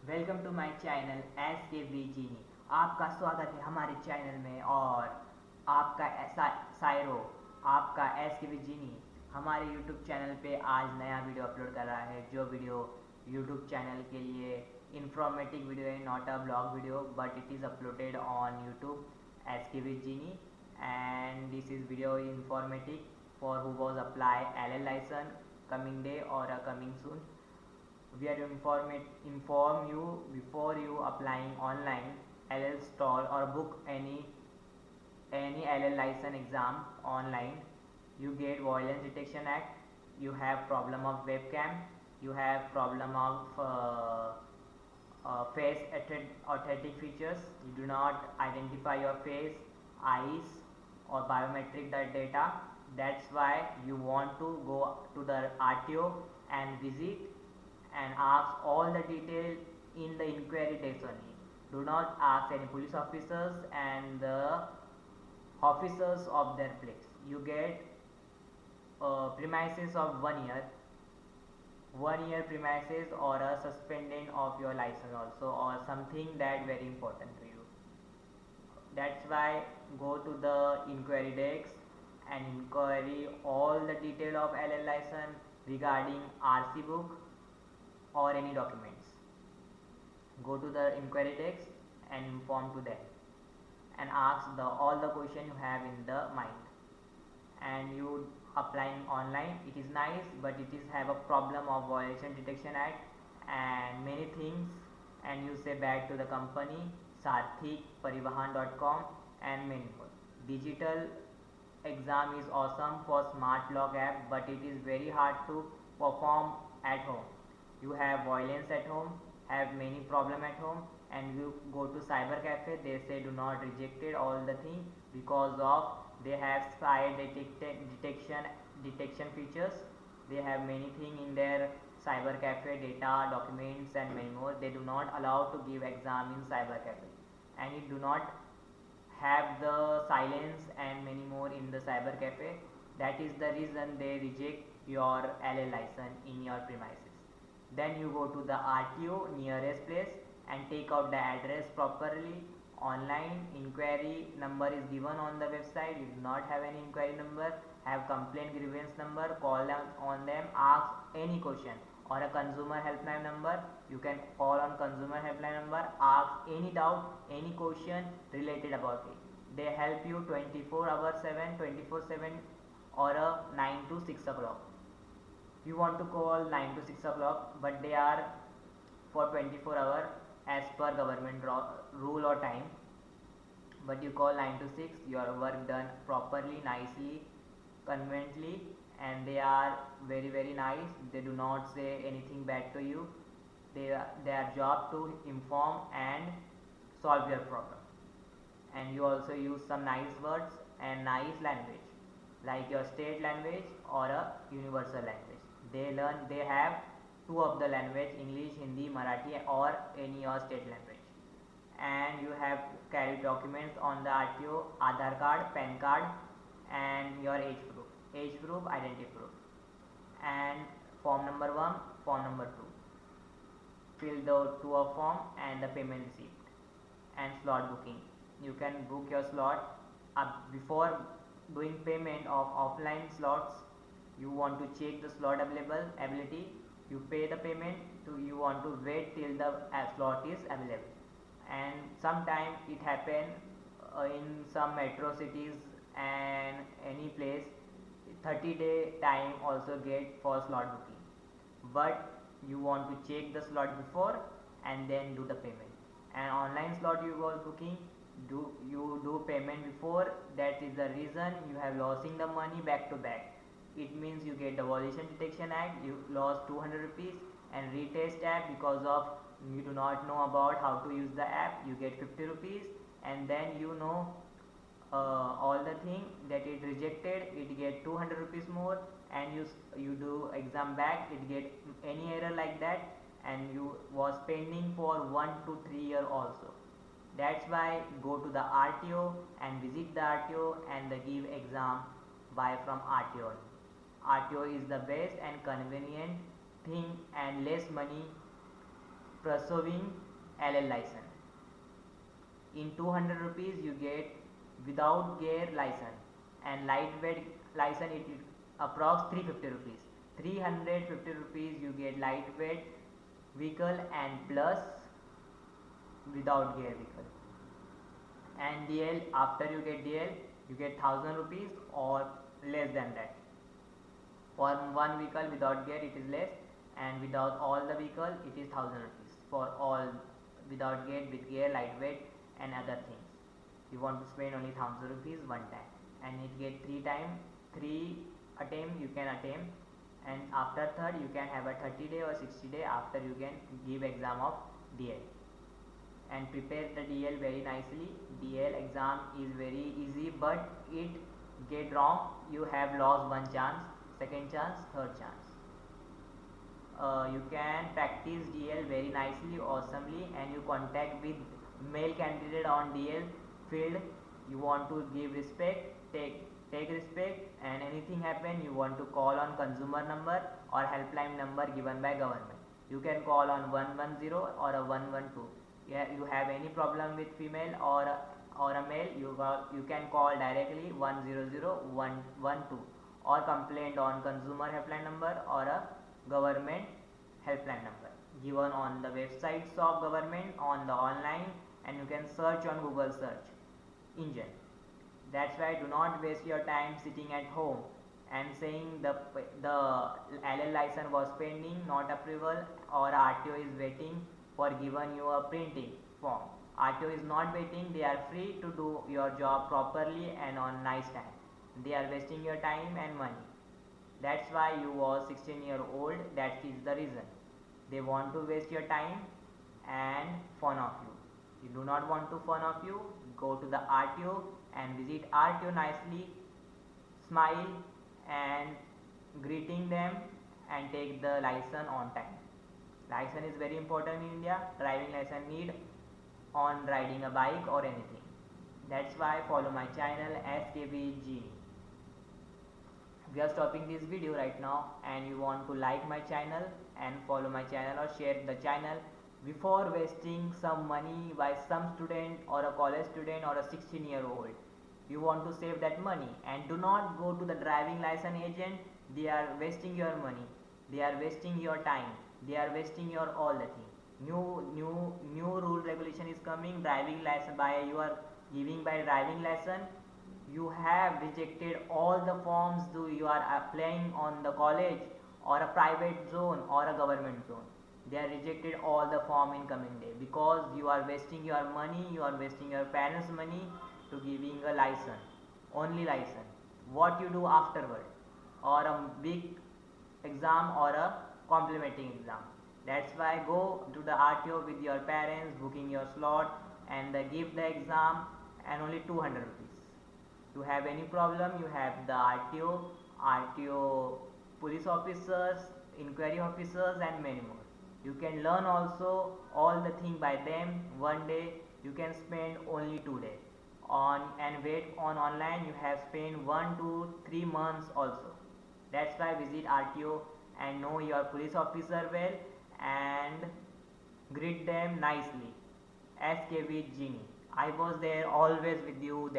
Welcome to my channel S K V Genie. आपका स्वागत है हमारे चैनल में। और आपका ऐसा सायरो, आपका एस के वी जीनी हमारे यूट्यूब चैनल पे आज नया वीडियो अपलोड कर रहा है। जो वीडियो यूट्यूब चैनल के लिए इंफॉर्मेटिव वीडियो है, not a blog video, but it is uploaded on YouTube S K V जीनी। And this is video informative for who was apply LL license coming day or coming soon. We are inform you before you applying online LL stall or book any LL license exam online. You get Violence Detection Act. You have problem of webcam. You have problem of face authentic features. You do not identify your face, eyes, or biometric data. That's why you want to go to the RTO and visit and ask all the detail in the inquiry desk only. Do not ask any police officers and the officers of their place. You get premises of 1 year, 1 year premises or a suspending of your license also, or something that very important to you. That's why go to the inquiry desk and inquiry all the detail of LL license regarding RC book or any documents. Go to the inquiry desk and inform to them and ask all the question you have in the mind. And you applying online, it is nice, but it is have a problem of Violation Detection Act and many things. And you say back to the company Sarthik Parivahan.com and many more. Digital exam is awesome for smart log app, but it is very hard to perform at home. You have violence at home, have many problem at home, and you go to cyber cafe, they say do not reject it all the thing because of they have detection features. They have many thing in their cyber cafe, data, documents, and many more. They do not allow to give exam in cyber cafe, and it do not have the silence and many more in the cyber cafe. That is the reason they reject your LL license in your premises. Then you go to the RTO nearest place and take out the address properly. Online inquiry number is given on the website. You do not have any inquiry number, have complaint grievance number, call them on them, ask any question, or a consumer helpline number. You can call on consumer helpline number, ask any doubt, any question related about it. They help you 24 hours 7, 24/7, or a 9 to 6 o'clock. You want to call 9 to 6 o'clock, but they are for 24 hour as per government rule or time. But you call 9 to 6, your work done properly, nicely, conveniently, and they are very nice. They do not say anything bad to you. Their job to inform and solve your problem. And you also use some nice words and nice language like your state language or a universal language. They have two of the language, English, Hindi, Marathi, or any your state language. And you have carry documents on the RTO, Aadhaar card, PAN card, and your age proof, identity proof, and form number 1, form number 2. Fill the two of form and the payment receipt and slot booking. You can book your slot before doing payment of offline slots. You want to check the slot availability. You pay the payment to, you want to wait till the slot is available. And sometimes it happen in some metro cities and any place 30-day time also get for slot booking, but you want to check the slot before and then do the payment. And online slot you was booking, you do payment before, that is the reason you have losing the money back to back. It means you get the Violation Detection Act, you lost 200 rupees, and retest app because of you do not know about how to use the app, you get 50 rupees. And then you know all the thing that it rejected, it get 200 rupees more. And you do exam back, it get any error like that, and you was pending for 1 to 3 year also. That's why go to the RTO and visit the RTO and give exam by from RTO. RTO is the best and convenient thing and less money pursuing LL license. In 200 rupees you get without gear license, and lightweight license it is approx 350 rupees. 350 rupees you get lightweight vehicle and plus without gear vehicle. And DL, after you get DL you get 1000 rupees or less than that. For one vehicle without gear it is less, and without all the vehicle it is 1000 rupees for all without gear, with gear, lightweight and other things. You want to spend only 1000 rupees one time, and it get 3 attempt you can attempt, and after third you can have a 30-day or 60-day after you can give exam of DL. And prepare the DL very nicely. DL exam is very easy, but it get wrong you have lost one chance, second chance, third chance. You can practice DL very nicely, awesomely, and you contact with male candidate on DL field. You want to give respect, take respect, and anything happen you want to call on consumer number or helpline number given by government. You can call on 110 or a 112. You have any problem with female or a male, you can call directly 100 or complaint on consumer helpline number or a government helpline number given on the websites of government on the online, and you can search on Google search engine. That's why do not waste your time sitting at home and saying the LL license was pending, not approval, or RTO is waiting for given you a printing form. RTO is not waiting, they are free to do your job properly and on nice time. They are wasting your time and money. That's why you was 16-year-old, that is the reason. They want to waste your time and fun of you. You do not want to fun of you, go to the RTO and visit RTO nicely, smile and greeting them, and take the license on time. License is very important in India. Driving license need on riding a bike or anything. That's why follow my channel SKVG. We are stopping this video right now, and you want to like my channel and follow my channel or share the channel before wasting some money by some student or a college student or a 16-year-old. You want to save that money, and do not go to the driving license agent. They are wasting your money, they are wasting your time, they are wasting your all the thing. New rule regulation is coming. Driving license, by you are giving by driving license, you have rejected all the forms you are applying on the college or a private zone or a government zone. They are rejected all the form in coming day, because you are wasting your money, you are wasting your parents money to giving a license, only license. What you do afterward, or a big exam or a complementing exam. That's why go to the RTO with your parents, booking your slot, and give the exam, and only 200 rupees. You have any problem, you have the RTO police officers, inquiry officers, and many more. You can learn also all the thing by them. One day you can spend only 2 days on, and wait on online you have spent 1 to 3 months also. That's why visit RTO and know your police officer well and greet them nicely. SKV Genie. I was there always with you.